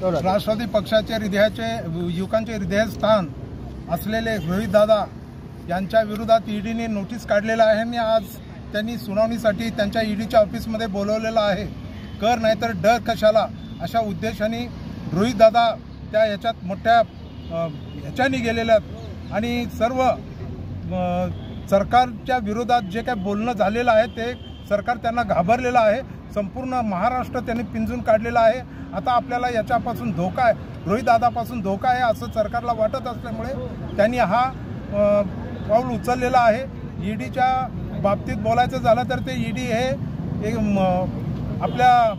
राष्ट्रवादी पक्षाचे हृदयाचे युवकांचे हृदयस्थान असलेले रोहित दादा यांच्या विरोधात ईडीने नोटीस काढलेला आहे आणि आज त्यांनी सुनावणीसाठी त्यांच्या ईडीच्या ऑफिसमध्ये बोलवलेलं आहे। कर नाहीतर डर कशाला अशा उद्देशाने रोहित दादा त्या याच्यात मोठ्या ह्याच्याने गेलेल्या आणि सर्व सरकारच्या विरोधात जे काही बोलणं झालेलं आहे ते सरकार त्यांना घाबरलेलं आहे। संपूर्ण महाराष्ट्र त्यांनी पिंजून काढलेला आहे। आता आपल्याला याच्यापासून धोका आहे, रोहित दादापासून धोका आहे असं सरकारला वाटत असल्यामुळे त्यांनी हा पाऊल उचललेला आहे। ईडीच्या बाबतीत बोलायचं झालं तर ते ईडी हे आपल्या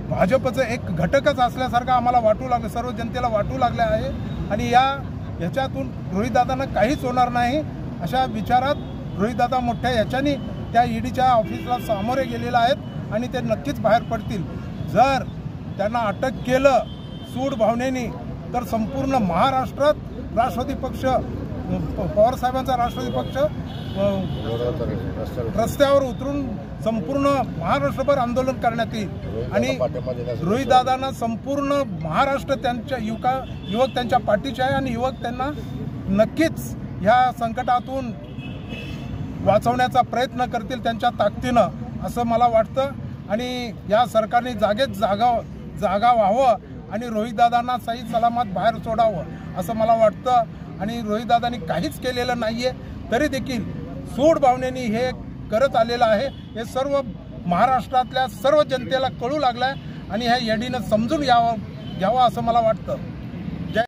भाजपचं एक घटकच असल्यासारखं आम्हाला वाटू लागलं, सर्व जनतेला वाटू लागले आहे आणि याच्यातून रोहित दादांना काहीच होणार नाही अशा विचारात रोहित दादा मोठ्या याच्याने त्या ईडीच्या ऑफिसला सामोरे गेलेले आहेत आणि ते नक्कीच बाहेर पडतील। जर त्यांना अटक केलं सूड भावनेने तर संपूर्ण महाराष्ट्रात राष्ट्रवादी पक्ष पवार साहेबांचा राष्ट्रवादी पक्ष रस्त्यावर उतरून संपूर्ण महाराष्ट्रभर आंदोलन करण्यात येईल आणि रोहित दादांना संपूर्ण महाराष्ट्र त्यांच्या युवक त्यांच्या पाठीचे आहे आणि युवक त्यांना नक्कीच ह्या संकटातून वाचवण्याचा प्रयत्न करतील त्यांच्या ताकदीनं असं मला वाटतं आणि या सरकारने जागेत जागा व्हावं आणि रोहित दादांना सही सलामत बाहेर सोडावं असं मला वाटतं आणि रोहित दादांनी काहीच केलेलं नाहीये तरी देखील सूड भावनेने हे करत आलेलं आहे। हे सर्व महाराष्ट्रातल्या सर्व जनतेला कळू लागलंय आणि ह्या ईडीनं समजून घ्यावं असं मला वाटतं।